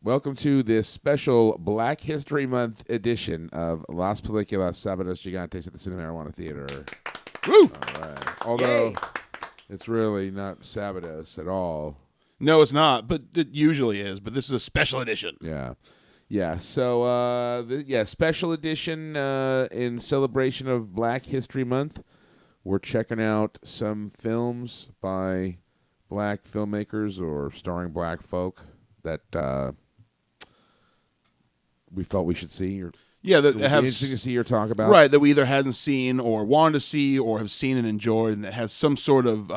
Welcome to this special Black History Month edition of Las Películas Sábados Gigantes at the Cinemarijuana Theatre. Woo! All right. Although it's really not Sábados at all. No, it's not, but it usually is. But this is a special edition. Yeah. Yeah. So, special edition in celebration of Black History Month. We're checking out some films by black filmmakers or starring black folk that we felt we should see. Or that have interesting to see or talk about. Right, that we either hadn't seen or wanted to see or have seen and enjoyed, and that has some sort of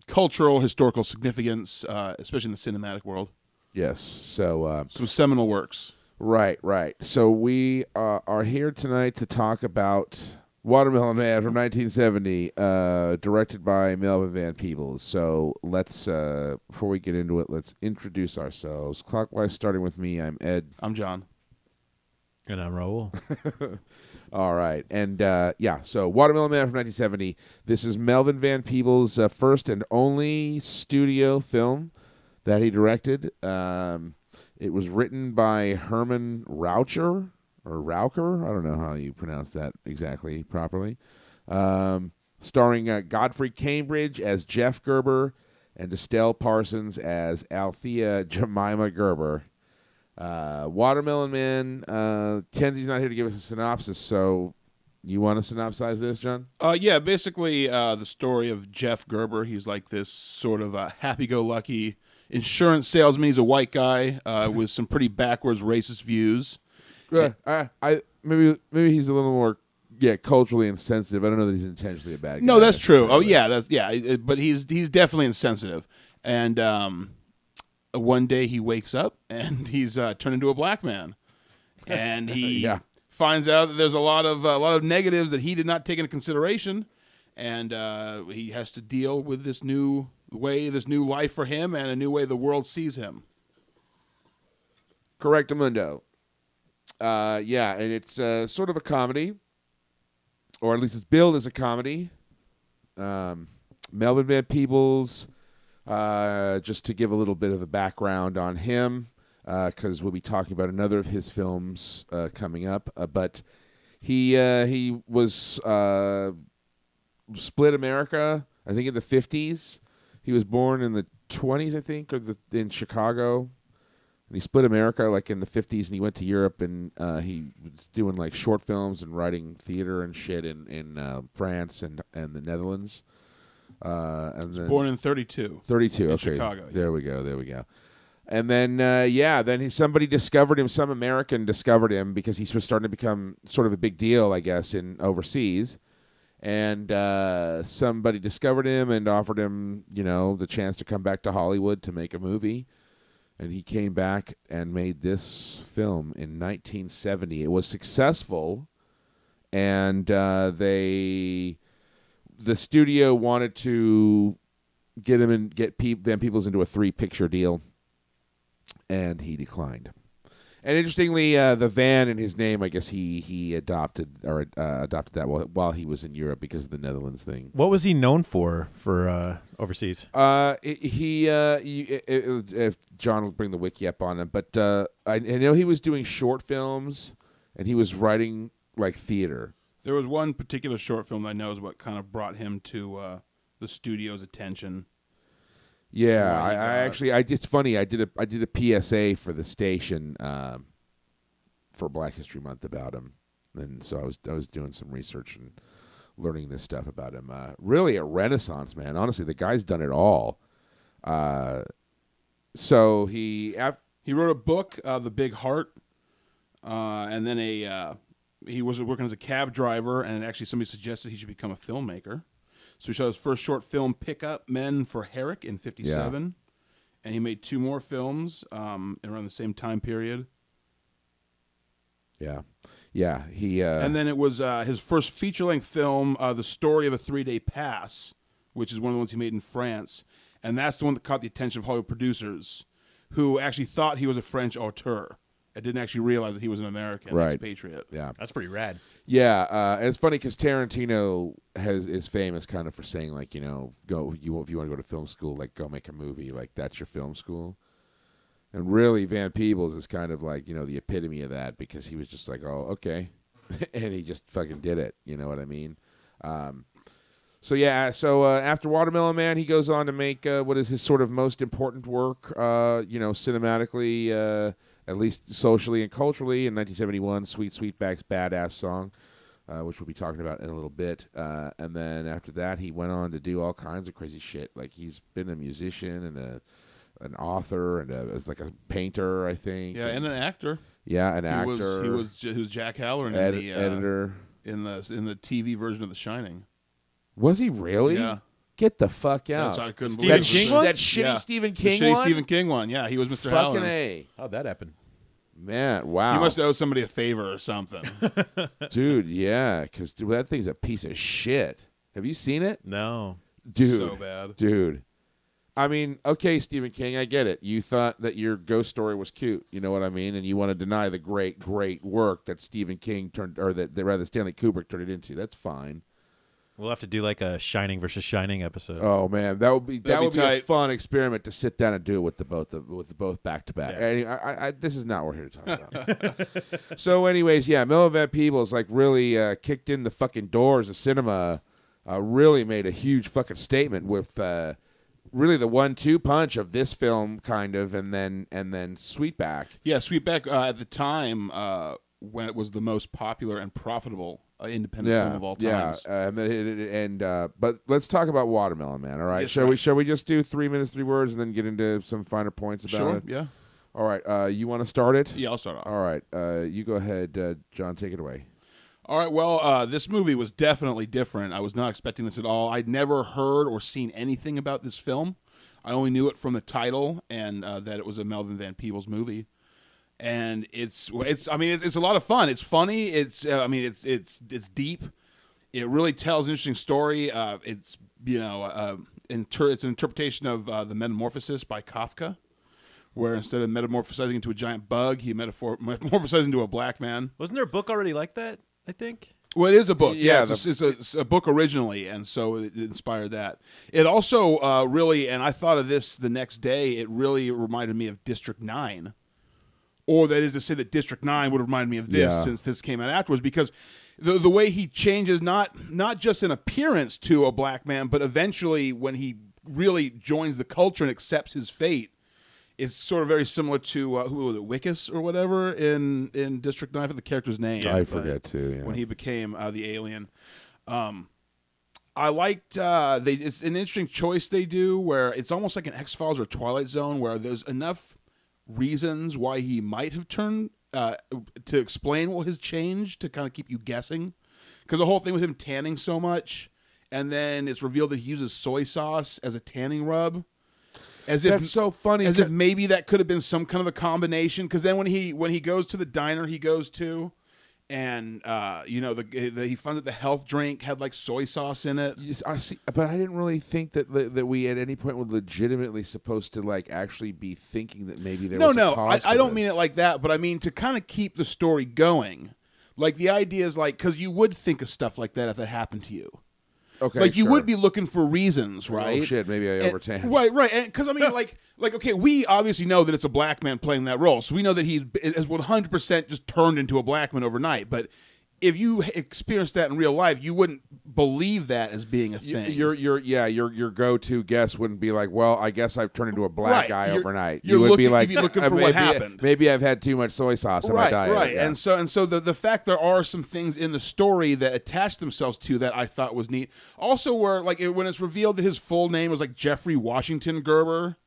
cultural, historical significance, especially in the cinematic world. Yes. So some seminal works. Right. So we are here tonight to talk about Watermelon Man from 1970, directed by Melvin Van Peebles. So let's, before we get into it, let's introduce ourselves. Clockwise, starting with me, I'm Ed. I'm John. And I'm Raul. All right. And, so Watermelon Man from 1970. This is Melvin Van Peebles' first and only studio film that he directed. It was written by Herman Raucher. Or Raucher, I don't know how you pronounce that exactly properly. Starring Godfrey Cambridge as Jeff Gerber and Estelle Parsons as Althea Jemima Gerber. Watermelon Man, Kenzie's not here to give us a synopsis, so you want to synopsize this, John? Basically the story of Jeff Gerber. He's like this sort of happy-go-lucky insurance salesman. He's a white guy with some pretty backwards racist views. Maybe he's a little more culturally insensitive. I don't know that he's intentionally a bad guy. No, that's true. But he's definitely insensitive. And one day he wakes up and he's turned into a black man, and he finds out that there's a lot of negatives that he did not take into consideration, and he has to deal with this new life for him and a new way the world sees him. Correctamundo. And it's sort of a comedy, or at least it's billed as a comedy. Melvin Van Peebles, just to give a little bit of a background on him, because we'll be talking about another of his films coming up. But he was split America, I think, in the 50s. He was born in the 20s, I think, in Chicago. And he split America like in the 50s, and he went to Europe, and he was doing like short films and writing theater and shit in France and the Netherlands. Born in 32. 32, in okay. Chicago. There we go. And then, somebody discovered him. Some American discovered him because he was starting to become sort of a big deal, I guess, in overseas. And somebody discovered him and offered him, the chance to come back to Hollywood to make a movie. And he came back and made this film in 1970. It was successful, and the studio wanted to get Van Peebles into a 3-picture deal, and he declined. And interestingly, the Van in his name, I guess he adopted that while he was in Europe because of the Netherlands thing. What was he known for overseas? If John will bring the wiki up on him, but I know he was doing short films and he was writing like theater. There was one particular short film that I know is what kind of brought him to the studio's attention. Yeah, it's funny. I did a PSA for the station for Black History Month about him, and so I was doing some research and learning this stuff about him. Really a renaissance man. Honestly, the guy's done it all. So he wrote a book, The Big Heart, and then he was working as a cab driver, and actually somebody suggested he should become a filmmaker. So he shot his first short film, Pick Up Men for Herrick, in 1957. And he made 2 more films around the same time period. Yeah. And then it was his first feature-length film, The Story of a 3-Day Pass, which is one of the ones he made in France. And that's the one that caught the attention of Hollywood producers, who actually thought he was a French auteur. I didn't actually realize that he was an American expatriate. Yeah, that's pretty rad. Yeah, and it's funny because Tarantino is famous kind of for saying like, if you want to go to film school, like go make a movie, like that's your film school. And really, Van Peebles is kind of like, the epitome of that, because he was just like, oh, okay. And he just fucking did it. You know what I mean? So after Watermelon Man, he goes on to make what is his sort of most important work, cinematically, at least socially and culturally, in 1971, Sweet Sweetback's Badass Song, which we'll be talking about in a little bit. And then after that, he went on to do all kinds of crazy shit. Like, he's been a musician and an author and like a painter, I think. Yeah, and an actor. Yeah, an actor. He was Jack Halloran in the editor in the TV version of The Shining. Was he really? Yeah. Get the fuck out. I couldn't Stephen believe King it. one? That shitty Stephen King The shitty one? Stephen King one. Yeah, he was Mr. Fucking Halloran. A. How'd that happen? Man, wow. He must have owed somebody a favor or something. Dude, yeah, because that thing's a piece of shit. Have you seen it? No. Dude. So bad. Dude. I mean, okay, Stephen King, I get it. You thought that your ghost story was cute, you know what I mean? And you want to deny the great, great work that Stephen King rather Stanley Kubrick turned it into. That's fine. We'll have to do like a Shining versus Shining episode. Oh man, that would be a tight. fun experiment to sit down and do it with the both back to back. Yeah. Anyway, this is not what we're here to talk about. So, anyways, yeah, Melvin Van Peebles like really kicked in the fucking doors of cinema. Really made a huge fucking statement with really the 1-2 punch of this film, kind of, and then Sweetback. Yeah, Sweetback at the time when it was the most popular and profitable independent film of all time. Yeah, but let's talk about Watermelon Man. All right, Yes, shall we just do 3 minutes, 3 words, and then get into some finer points about Sure. it? Yeah. All right, you want to start it? Yeah, I'll start off. All right, you go ahead, John. Take it away. All right, well, this movie was definitely different. I was not expecting this at all. I'd never heard or seen anything about this film. I only knew it from the title and that it was a Melvin Van Peebles movie. And it's a lot of fun. It's funny. It's deep. It really tells an interesting story. It's an interpretation of the Metamorphosis by Kafka, where instead of metamorphosizing into a giant bug, he metamorphosized into a black man. Wasn't there a book already like that, I think? Well, it is a book. Yeah, it's a book originally, and so it inspired that. It also really, and I thought of this the next day, it really reminded me of District 9. Or that is to say that District 9 would remind me of this since this came out afterwards, because the way he changes not just in appearance to a black man, but eventually when he really joins the culture and accepts his fate, is sort of very similar to who was it, Wickus or whatever in District 9 for the character's name. I forget too. Yeah. When he became the alien. I liked it's an interesting choice they do where it's almost like an X-Files or Twilight Zone where there's enough reasons why he might have turned to explain what has changed to kind of keep you guessing, because the whole thing with him tanning so much, and then it's revealed that he uses soy sauce as a tanning rub, That's so funny. as if maybe that could have been some kind of a combination. Because then when he goes to the diner he goes to, and he found that the health drink had like soy sauce in it. I see, but I didn't really think that we at any point were legitimately supposed to like actually be thinking that maybe there was a cause I for don't this. mean it like that, but I mean to kind of keep the story going. Like the idea is like, because you would think of stuff like that if it happened to you. Okay, like you sure. would be looking for reasons, right? Oh shit, maybe I overtanned. Right, and because I mean, like okay, we obviously know that it's a black man playing that role, so we know that he has 100% just turned into a black man overnight. But if you experienced that in real life, you wouldn't believe that as being a thing. Your go-to guess wouldn't be like, well, I guess I've turned into a black guy overnight. You'd be looking for maybe, what happened. Maybe I've had too much soy sauce in my diet. Right. Yeah. And so the fact there are some things in the story that attach themselves to that I thought was neat. Also, where like when it's revealed that his full name was like Jeffrey Washington Gerber.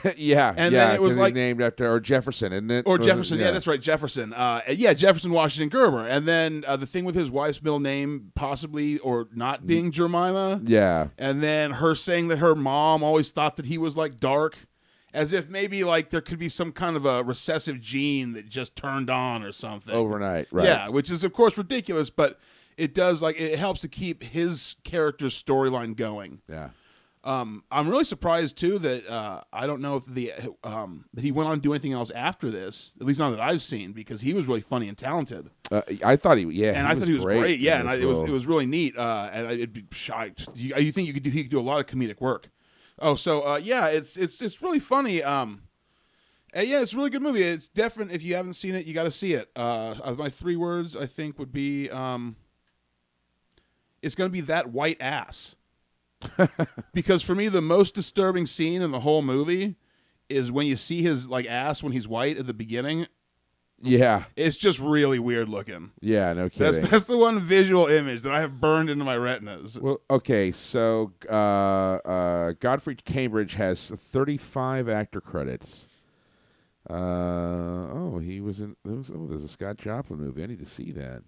Then it was like named after Jefferson, isn't it? Or Jefferson, yeah, that's right, Jefferson. Jefferson Washington Gerber. And then the thing with his wife's middle name possibly or not being Jemima. Yeah. And then her saying that her mom always thought that he was like dark, as if maybe like there could be some kind of a recessive gene that just turned on or something overnight. Right. Yeah, which is of course ridiculous, but it does it helps to keep his character's storyline going. Yeah. I'm really surprised too that I don't know if that he went on to do anything else after this. At least not that I've seen, because he was really funny and talented. I thought he was great. Yeah, and it was really neat. And I'd be shocked. You think he could do a lot of comedic work? Oh, so it's really funny. And Yeah, it's a really good movie. It's definite. If you haven't seen it, you got to see it. My 3 words, I think, would be it's going to be that white ass. Because for me, the most disturbing scene in the whole movie is when you see his ass when he's white at the beginning. Yeah. It's just really weird looking. Yeah, no kidding. That's the one visual image that I have burned into my retinas. Well, okay, so Godfrey Cambridge has 35 actor credits. He was in. There's a Scott Joplin movie. I need to see that.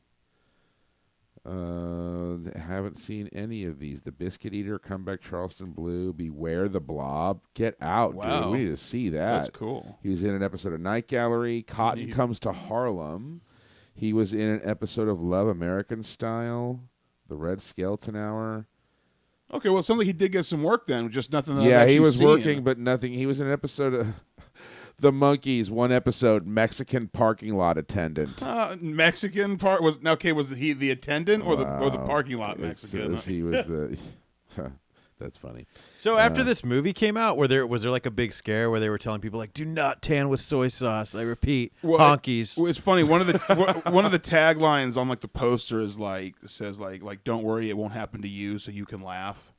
Haven't seen any of these. The Biscuit Eater, Comeback Charleston Blue, Beware the Blob. Get out, Wow. dude. We need to see that. That's cool. He was in an episode of Night Gallery. Cotton Comes to Harlem. He was in an episode of Love American Style. The Red Skeleton Hour. Okay, well, it sounds like he did get some work then, just nothing that I've Yeah, he actually was seen. working, but nothing. He was in an episode of The Monkees, one episode, Mexican parking lot attendant. Mexican part was he the attendant or the parking lot Mexican? He was the. That's funny. So after this movie came out, was there like a big scare where they were telling people like, "Do not tan with soy sauce"? I repeat, honkies. It's funny. One of the taglines on the poster is says "Don't worry, it won't happen to you, so you can laugh."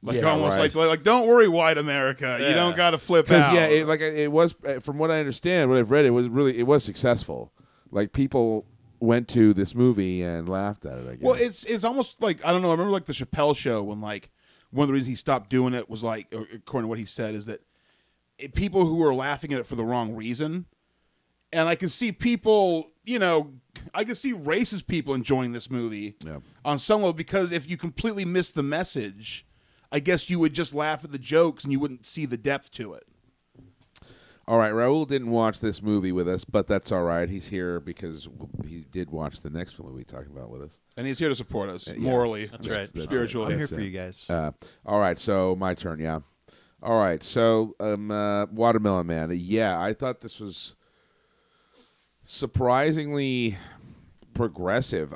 Almost like don't worry, white America, you don't got to flip out. Because it was from what I understand, what I've read, it was successful. Like people went to this movie and laughed at it. I guess. Well, it's almost like I don't know. I remember the Chappelle show when one of the reasons he stopped doing it was according to what he said, is that people who were laughing at it for the wrong reason, and I can see people, I can see racist people enjoying this movie on some level, because if you completely miss the message, I guess you would just laugh at the jokes and you wouldn't see the depth to it. All right, Raul didn't watch this movie with us, but that's all right. He's here because he did watch the next film we'll be talking about with us. And he's here to support us morally, That's right. spiritually. I'm here for you guys. All right, so my turn, yeah. All right, so Watermelon Man. Yeah, I thought this was surprisingly progressive.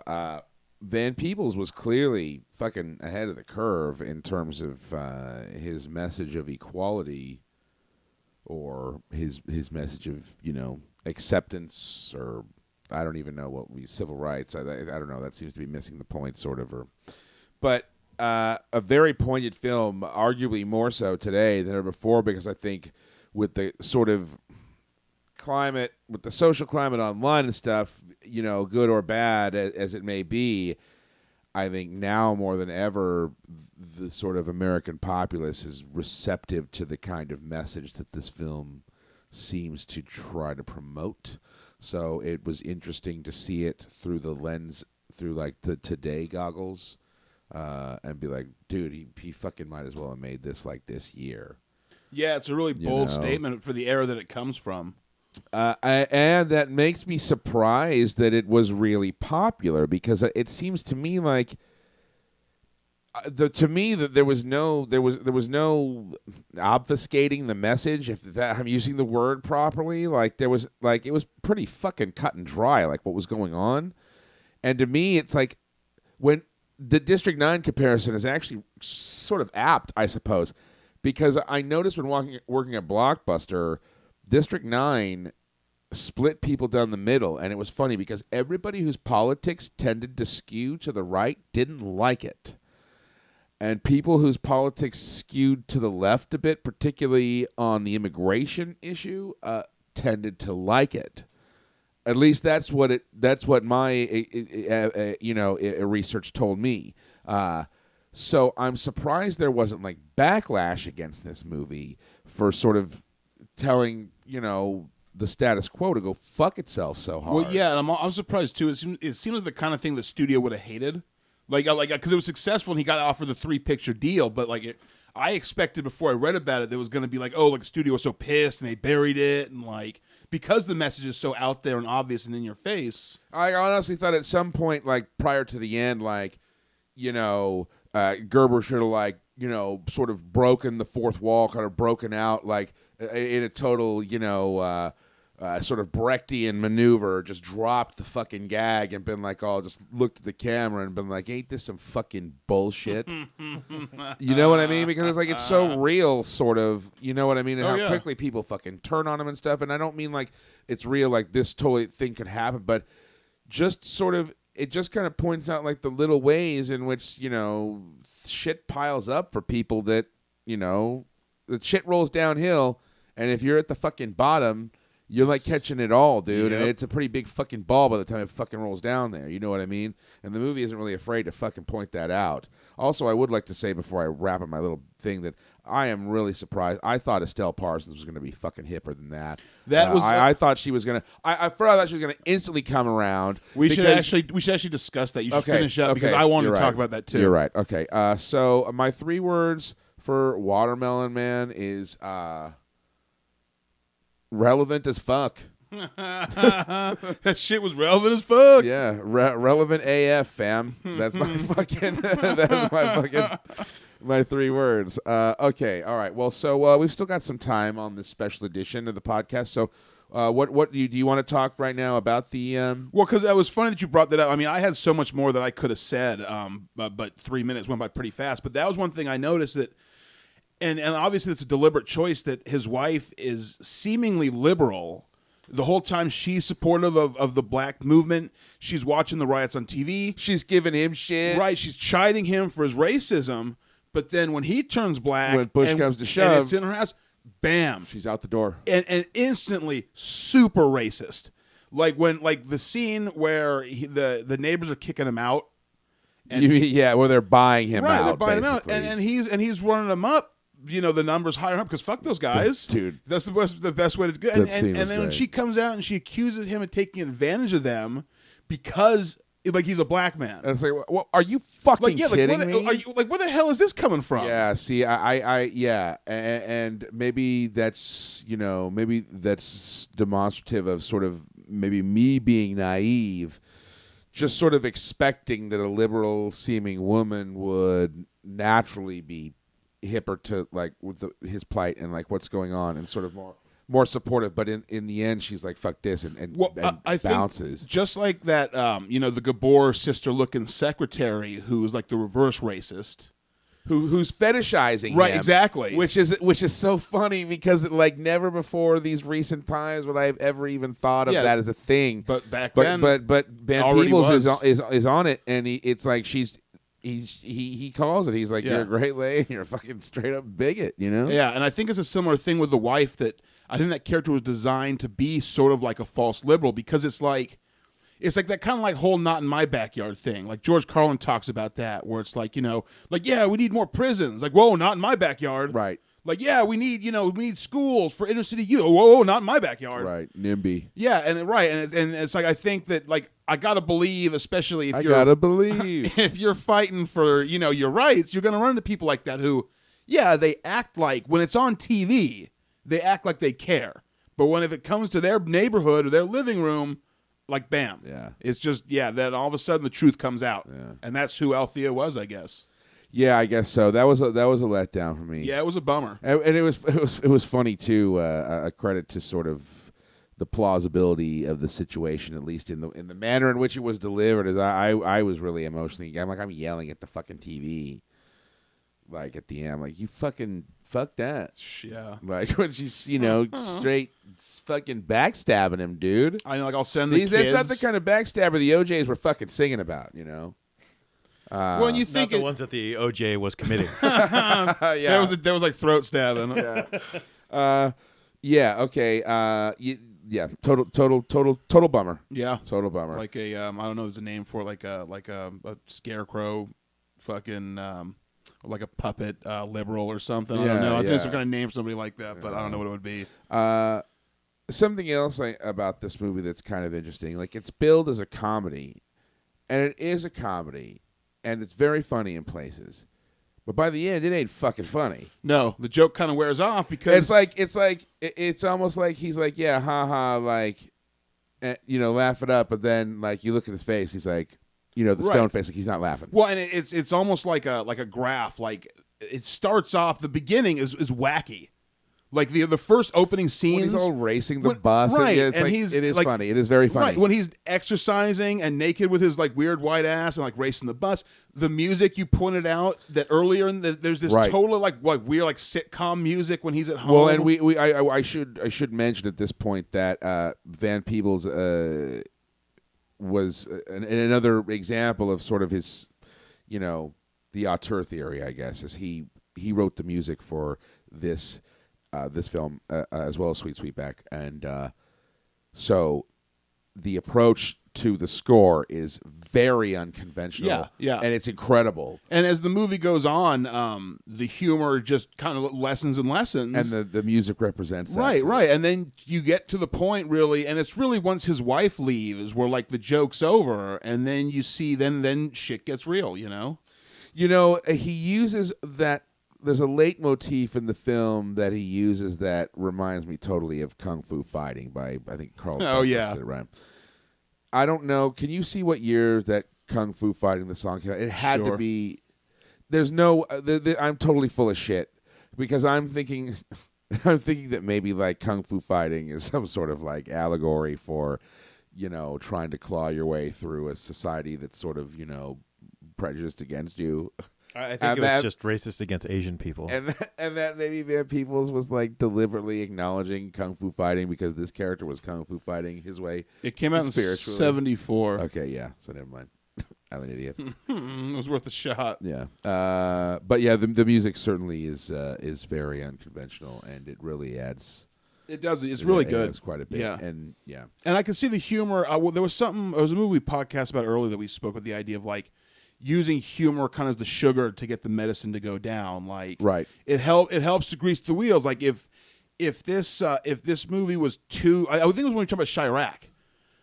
Van Peebles was clearly fucking ahead of the curve in terms of his message of equality, or his message of acceptance, or I don't even know what civil rights. I don't know. That seems to be missing the point, sort of. But a very poignant film, arguably more so today than ever before, because I think with the sort of climate, with the social climate online and stuff, good or bad as it may be, I think now more than ever, the sort of American populace is receptive to the kind of message that this film seems to try to promote. So it was interesting to see it through the lens, through the today goggles, and be like, dude, he fucking might as well have made this this year. Yeah, it's a really bold statement for the era that it comes from. And that makes me surprised that it was really popular, because it seems to me like that there was no obfuscating the message, if that I'm using the word properly. There was it was pretty fucking cut and dry, what was going on. And to me, it's when the District 9 comparison is actually sort of apt, I suppose, because I noticed when working at Blockbuster, District 9 split people down the middle, and it was funny because everybody whose politics tended to skew to the right didn't like it. And people whose politics skewed to the left a bit, particularly on the immigration issue, tended to like it. At least that's what my research told me. So I'm surprised there wasn't backlash against this movie for sort of telling the status quo to go fuck itself so hard. Well, yeah, and I'm surprised too. It seemed like the kind of thing the studio would have hated, because it was successful and he got offered the 3-picture deal. But I expected before I read about it, there was going to be the studio was so pissed and they buried it, and because the message is so out there and obvious and in your face. I honestly thought at some point, prior to the end, Gerber should have sort of broken the fourth wall, kind of broken out in a total sort of Brechtian maneuver, just dropped the fucking gag and been like, just looked at the camera and been like, ain't this some fucking bullshit? You know what I mean? Because it's like, it's so real, sort of, you know what I mean? And how quickly people fucking turn on him and stuff. And I don't mean like it's real, like this totally thing could happen, but just sort of, it just kind of points out like the little ways in which, you know, shit piles up for people that, you know, the shit rolls downhill. And if you're at the fucking bottom, you're like catching it all, dude, and it's a pretty big fucking ball by the time it fucking rolls down there. You know what I mean? And the movie isn't really afraid to fucking point that out. Also, I would like to say before I wrap up my little thing that I am really surprised. I thought Estelle Parsons was going to be fucking hipper than that. I thought she was going to. I thought she was going to instantly come around. We should actually discuss that. You should finish up because I wanted to talk about that too. You're right. Okay. So my 3 words for Watermelon Man is. Relevant as fuck. That shit was relevant as fuck. Yeah, relevant AF, fam. That's my fucking. That's my fucking. My 3 words. Okay, all right. Well, so we've still got some time on this special edition of the podcast. So, what do you want to talk right now about the? Well, because it was funny that you brought that up. I mean, I had so much more that I could have said, but 3 minutes went by pretty fast. But that was one thing I noticed that. And obviously it's a deliberate choice that his wife is seemingly liberal. The whole time she's supportive of the black movement. She's watching the riots on TV. She's giving him shit. Right. She's chiding him for his racism. But then when he turns black. When push comes to shove. And it's in her house. Bam. She's out the door. And instantly super racist. Like when the scene where the neighbors are kicking him out. And where they're buying him out. Right, they're buying basically. him out. And he's running them up. You know, the numbers higher up because fuck those guys, dude. That's the best way to go. And then when she comes out and she accuses him of taking advantage of them because like he's a black man. And it's like, what, are you fucking kidding me? Are you, where the hell is this coming from? Yeah, see, and maybe that's demonstrative of sort of maybe me being naive, just sort of expecting that a liberal seeming woman would naturally be hipper to like with his plight and like what's going on and sort of more supportive, but in the end she's like fuck this and I bounces think just like that the Gabor sister looking secretary who's like the reverse racist who's fetishizing right him, exactly which is so funny because like never before these recent times would I have ever even thought of that as a thing, but back then but Van Peebles is on it and it's like he calls it. He's like, you're a great lady. You're a fucking straight up bigot, you know? Yeah, and I think it's a similar thing with the wife that I think that character was designed to be sort of like a false liberal because it's like that kind of like whole not in my backyard thing. Like George Carlin talks about that where it's like, we need more prisons. Like, whoa, not in my backyard. Right. Like, we need schools for inner city youth. Whoa, not in my backyard. Right, NIMBY. Yeah, and it's like I think that like I gotta believe, especially if if you're fighting for your rights, you're gonna run into people like that who, they act like when it's on TV, they act like they care, but if it comes to their neighborhood or their living room, like bam, it's just then all of a sudden the truth comes out, and that's who Althea was, I guess. Yeah, I guess so. That was a letdown for me. Yeah, it was a bummer, and it was funny too. A credit to sort of the plausibility of the situation, at least in the manner in which it was delivered. As I was really emotionally, I'm yelling at the fucking TV, like at the end, like you fucking fuck that. Yeah, like when she's straight fucking backstabbing him, dude. I know, like I'll send the kids. That's not the kind of backstabber the OJs were fucking singing about, Well, you think not the ones that the OJ was committing. There was like throat stabbing. Okay. Total bummer. Yeah, total bummer. Like a I don't know, there's a name for it, like a scarecrow, fucking like a puppet liberal or something. I don't know. I think some kind of name for somebody like that, but I don't know what it would be. Something else about this movie that's kind of interesting. Like it's billed as a comedy, and it is a comedy. And it's very funny in places, but by the end, it ain't fucking funny. No, the joke kind of wears off because it's almost like he's like, yeah, haha, like, laugh it up, but then like you look at his face, he's like, the stone face, like he's not laughing. Well, and it's almost like a graph. Like it starts off, the beginning is wacky. Like the first opening scenes, when he's all racing the bus, right? It is funny. It is very funny. Right when he's exercising and naked with his like weird white ass and like racing the bus. The music you pointed out that earlier, there's this total like weird like sitcom music when he's at home. Well, and I should mention at this point that Van Peebles was another example of sort of his, the auteur theory, I guess, is he wrote the music for this film as well as Sweet Sweetback, and so the approach to the score is very unconventional. Yeah, and it's incredible. And as the movie goes on, the humor just kind of lessens and lessens, and the music represents that. Right. And then you get to the point really, and it's really once his wife leaves where like the joke's over, and then you see then shit gets real. He uses that. There's a leitmotif in the film that he uses that reminds me totally of Kung Fu Fighting by, I think, Carl. Oh, yeah. Did it right. I don't know. Can you see what year that Kung Fu Fighting the song came out? It had to be. There's no. I'm totally full of shit because I'm thinking that maybe like Kung Fu Fighting is some sort of like allegory for, trying to claw your way through a society that's sort of prejudiced against you. I think it was just racist against Asian people. And that maybe Van Peebles was like deliberately acknowledging Kung Fu Fighting because this character was Kung Fu Fighting his way. It came out in 1974. Okay, yeah. So never mind. I'm an idiot. It was worth a shot. Yeah. But yeah, the music certainly is very unconventional, and it really adds. It does. It's really good. It's quite a bit. Yeah. And yeah. And I can see the humor. There was a movie podcast about earlier that we spoke with the idea of like using humor kind of as the sugar to get the medicine to go down. Like, right. It helps to grease the wheels. Like if this movie was too, I think it was when we were talking about Chirac.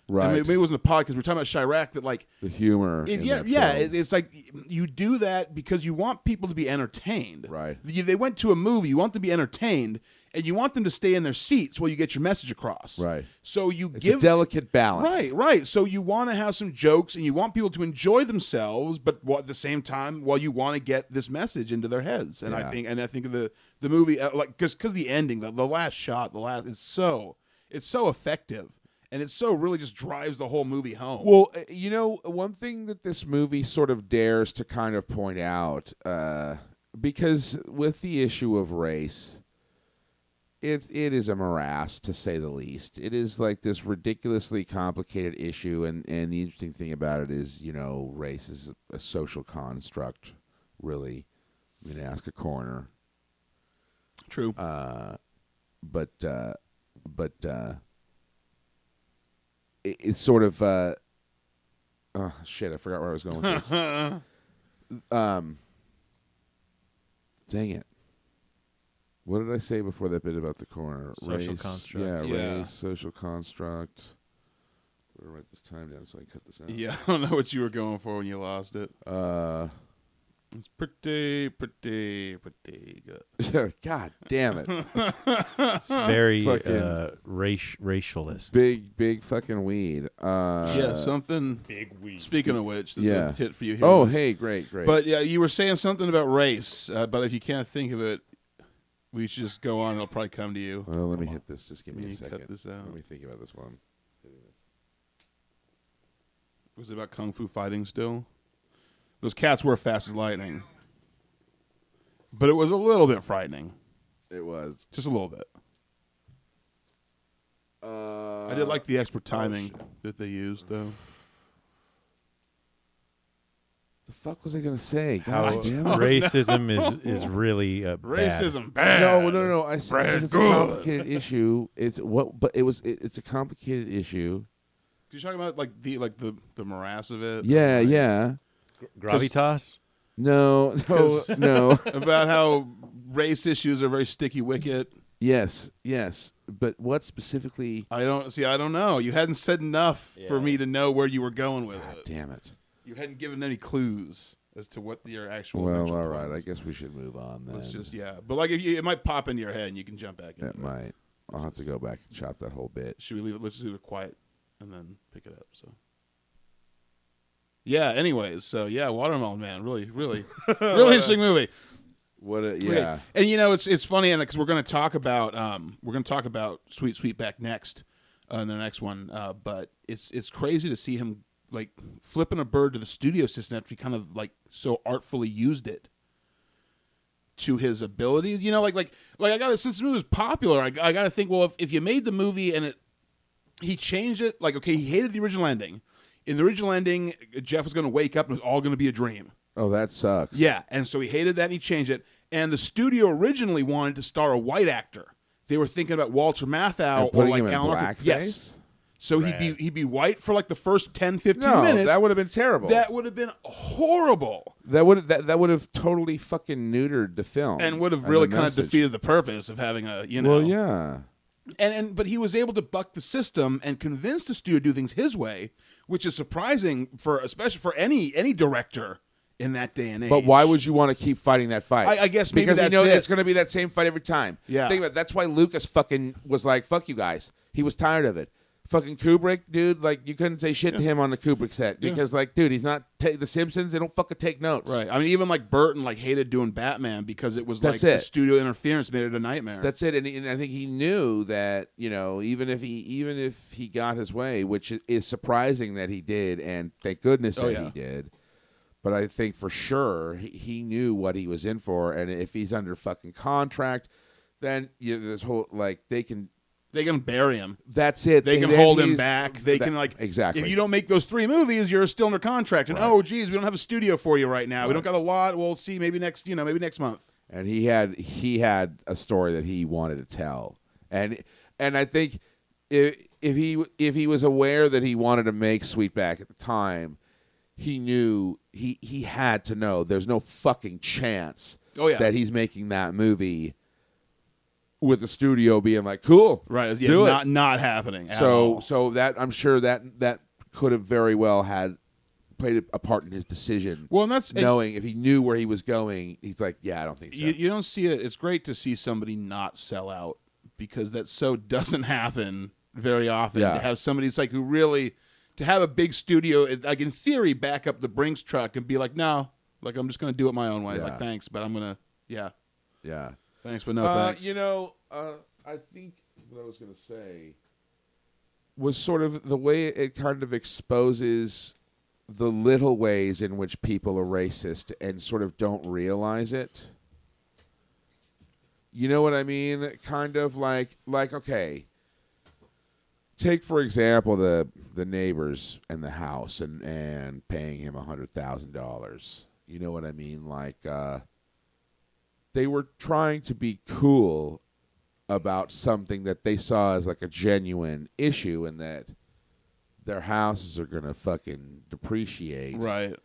Right. I mean, maybe it wasn't the podcast. We were talking about Chirac that like the humor. It's like you do that because you want people to be entertained. Right. They went to a movie. You want them to be entertained, and you want them to stay in their seats while you get your message across. Right. So it's a delicate balance. Right. So you want to have some jokes, and you want people to enjoy themselves, but at the same time, while you want to get this message into their heads. And I think of the movie like because the ending, the last shot, it's so effective. And it so really just drives the whole movie home. Well, one thing that this movie sort of dares to kind of point out, because with the issue of race, it is a morass, to say the least. It is like this ridiculously complicated issue, and the interesting thing about it is, race is a social construct, really. I'm going to ask a coroner. True. But it's sort of oh shit, I forgot where I was going with this. Dang it. What did I say before that bit about the corner? Social construct. Yeah, race, social construct. I'm gonna write this time down so I can cut this out. Yeah, I don't know what you were going for when you lost it. It's pretty good. God damn it. It's very racialist. Big fucking weed. Something. Big weed. Speaking of which, this is a hit for you here. Oh, hey, great. But yeah, you were saying something about race, but if you can't think of it, we should just go on. It'll probably come to you. Well, let me hit this. Just give me a second. Cut this out. Let me think about this one. Was it about Kung Fu Fighting still? Those cats were fast as lightning. But it was a little bit frightening. It was. Just a little bit. I did like the expert timing that they used, though. The fuck was I going to say? How racism is really bad. Racism bad. No. I said it's a complicated issue. It's a complicated issue. You're talking about like the morass of it. Yeah. Gravitas? No. About how race issues are very sticky wicket. Yes. But what specifically? I don't know. You hadn't said enough for me to know where you were going with it. Damn it. You hadn't given any clues as to what your actual. Well, all right. I guess we should move on then. Let's just But like, it might pop into your head, and you can jump back into it. It might. I'll have to go back and chop that whole bit. Should we leave it? Let's just leave it quiet, and then pick it up. So. Yeah. Anyways, so yeah, Watermelon Man, really, really, really interesting movie. Yeah. And it's funny, and because we're going to talk about Sweet Sweetback next, in the next one. But it's crazy to see him like flipping a bird to the studio system after he kind of like so artfully used it to his abilities. Like I got since the movie was popular, I got to think, well, if you made the movie and he changed it, like, okay, he hated the original ending. In the original ending, Jeff was going to wake up and it was all going to be a dream. Oh, that sucks. Yeah, and so he hated that and he changed it. And the studio originally wanted to star a white actor. They were thinking about Walter Matthau or like Alan Arkin. Yes. So he'd be white for like the first 10, 15 minutes. That would have been terrible. That would have been horrible. That would have totally fucking neutered the film. And would have really kind of defeated the purpose of having a, Well, yeah. But he was able to buck the system and convince the studio to do things his way, which is surprising especially for any director in that day and age. But why would you want to keep fighting that fight? I guess maybe because that's it's going to be that same fight every time. Yeah. Think about it. That's why Lucas fucking was like, "Fuck you guys." He was tired of it. Fucking Kubrick, dude, like you couldn't say shit to him on the Kubrick set because, like, dude, he's not the Simpsons. They don't fucking take notes. Right. I mean, even like Burton, like hated doing Batman because it was the studio interference made it a nightmare. That's it. And I think he knew that even if he got his way, which is surprising that he did, and thank goodness that he did. But I think for sure he knew what he was in for, and if he's under fucking contract, then this whole they can bury him. That's it. They can hold him back. They can exactly. If you don't make those 3 movies, you're still under contract. And oh, geez, we don't have a studio for you right now. Right. We don't got a lot. We'll see. Maybe next month. And he had a story that he wanted to tell, and I think if he was aware that he wanted to make Sweetback at the time, he knew he had to know there's no fucking chance that he's making that movie with the studio being like, cool, right? Yeah, do it. Not happening. So that I'm sure that could have very well played a part in his decision. Well, and that's knowing if he knew where he was going, he's like, yeah, I don't think so. You don't see it. It's great to see somebody not sell out because that doesn't happen very often. Yeah. To have somebody who really to have a big studio, like in theory, back up the Brinks truck and be like, no, like I'm just going to do it my own way. Yeah. Like thanks, but I'm gonna, yeah. Thanks, but no thanks. I think what I was going to say was sort of the way it kind of exposes the little ways in which people are racist and sort of don't realize it. You know what I mean? Kind of like okay, take for example the neighbors and the house and paying him $100,000. You know what I mean? Like they were trying to be cool about something that they saw as like a genuine issue, and that their houses are going to fucking depreciate. Right.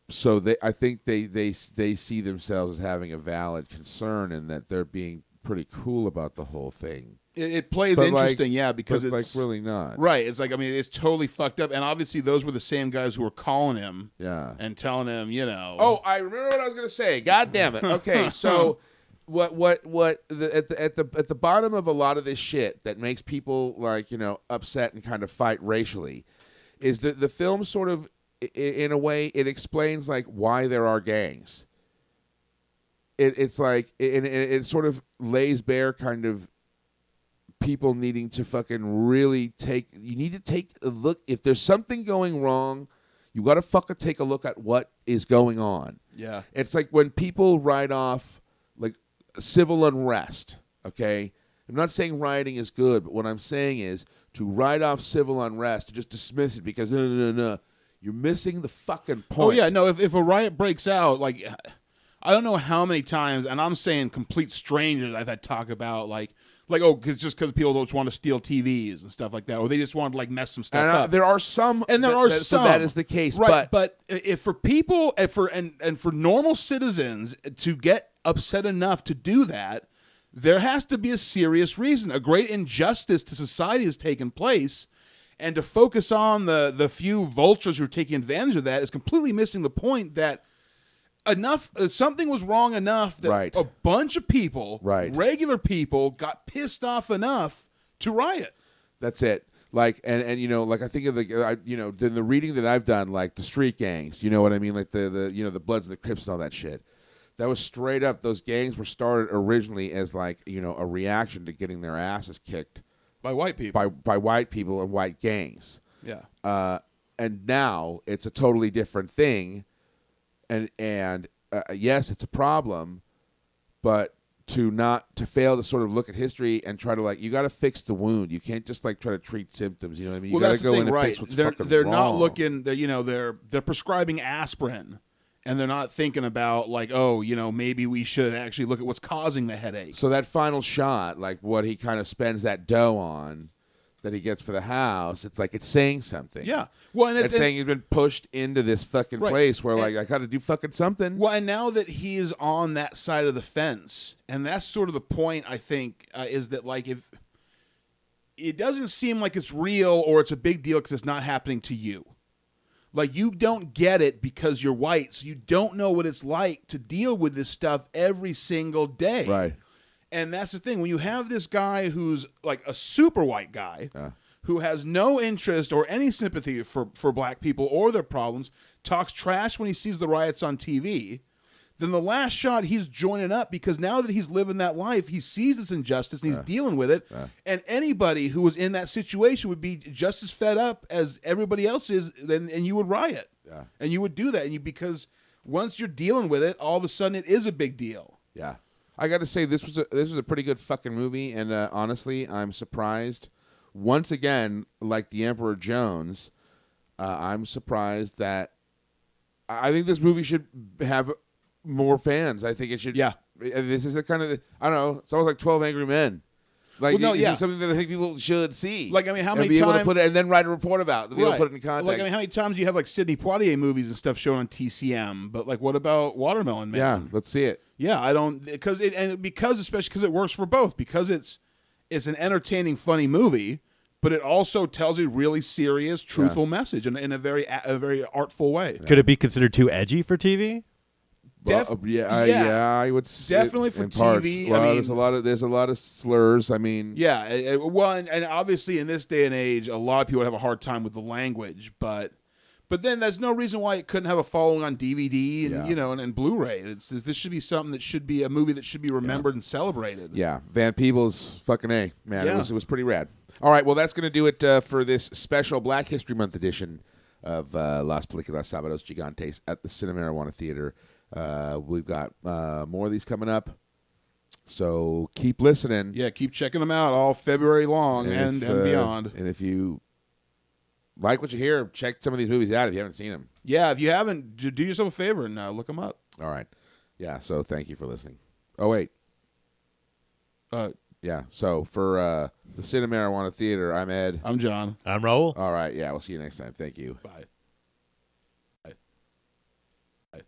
So I think they see themselves as having a valid concern, and that they're being pretty cool about the whole thing. It plays interesting, because it's like really not. Right. It's like, I mean, it's totally fucked up. And obviously those were the same guys who were calling him and telling him, Oh, I remember what I was going to say. God damn it. Okay, so at the bottom of a lot of this shit that makes people upset and kind of fight racially is that the film sort of, in a way, it explains like why there are gangs. It's like it sort of lays bare kind of people needing to fucking really you need to take a look. If there's something going wrong, you got to fucking take a look at what is going on. Yeah. It's like when people write off like civil unrest, okay? I'm not saying rioting is good, but what I'm saying is to write off civil unrest, to just dismiss it because no. You're missing the fucking point. Oh, yeah. No, if a riot breaks out, like, I don't know how many times, and I'm saying complete strangers I've had talk about, because people don't want to steal TVs and stuff like that, or they just want to, mess some stuff up. There are some. So that is the case. Right, but if for people, and for normal citizens to get upset enough to do that, there has to be a serious reason. A great injustice to society has taken place. And to focus on the few vultures who are taking advantage of that is completely missing the point that something was wrong enough that a bunch of people, regular people, got pissed off enough to riot. That's it. Like and you know, like I think of then the reading that I've done, like the street gangs, you know what I mean, like the you know, the Bloods and the Crips and all that shit. That was straight up. Those gangs were started originally as like, you know, a reaction to getting their asses kicked by white people, by white people and white gangs. Yeah. And now it's a totally different thing. And yes, it's a problem, but to fail to sort of look at history and try to, like, you got to fix the wound. You can't just like try to treat symptoms. You know what I mean? You got to go in and fix what's fucking they're wrong. not looking. They're prescribing aspirin. And they're not thinking about, like, oh, you know, maybe we should actually look at what's causing the headache. So that final shot, like what he kind of spends that dough on that he gets for the house, it's like it's saying something. Yeah. Well, and it's saying he's been pushed into this fucking place where, like, I got to do fucking something. Well, and now that he is on that side of the fence, and that's sort of the point, I think, is that, like, if it doesn't seem like it's real or it's a big deal because it's not happening to you. Like, you don't get it because you're white, so you don't know what it's like to deal with this stuff every single day. Right. And that's the thing. When you have this guy who's, like, a super white guy who has no interest or any sympathy for black people or their problems, talks trash when he sees the riots on TV, then the last shot he's joining up because now that he's living that life, he sees this injustice and he's dealing with it. And anybody who was in that situation would be just as fed up as everybody else is, and you would riot. Yeah. And you would do that. Because once you're dealing with it, all of a sudden it is a big deal. Yeah. I got to say, this was a pretty good fucking movie, and honestly, I'm surprised. Once again, like the Emperor Jones, I'm surprised that I think this movie should have more fans. I think it should. Yeah. This is the kind of, I don't know, it's almost like 12 Angry Men. Like, well, no, it's something that I think people should see. Like, I mean, how many times... be able to times... put it, and then write a report about it. Be able to put it in context. Like, I mean, how many times do you have, like, Sidney Poitier movies and stuff shown on TCM? But, like, what about Watermelon Man? Yeah, let's see it. Yeah, I don't... especially because it works for both. Because it's an entertaining, funny movie, but it also tells a really serious, truthful message in a very artful way. Could it be considered too edgy for TV? I would definitely for TV. Well, I mean, there's a lot of slurs. I mean, yeah. And obviously in this day and age, a lot of people have a hard time with the language, but then there's no reason why it couldn't have a following on DVD and and Blu-ray. This should be something that should be a movie that should be remembered and celebrated. Yeah, Van Peebles, fucking A, man. Yeah. It was pretty rad. All right, well, that's going to do it for this special Black History Month edition of Las Películas Sábados Gigantes at the Cinemarijuana Theatre. We've got more of these coming up, so keep listening. Yeah, keep checking them out all February long and beyond. And if you like what you hear, check some of these movies out if you haven't seen them. Yeah, if you haven't, do yourself a favor and look them up. All right. Yeah, so thank you for listening. Oh, wait. Yeah, so for the Cinemarijuana Theatre, I'm Ed. I'm John. I'm Raul. All right, yeah, we'll see you next time. Thank you. Bye.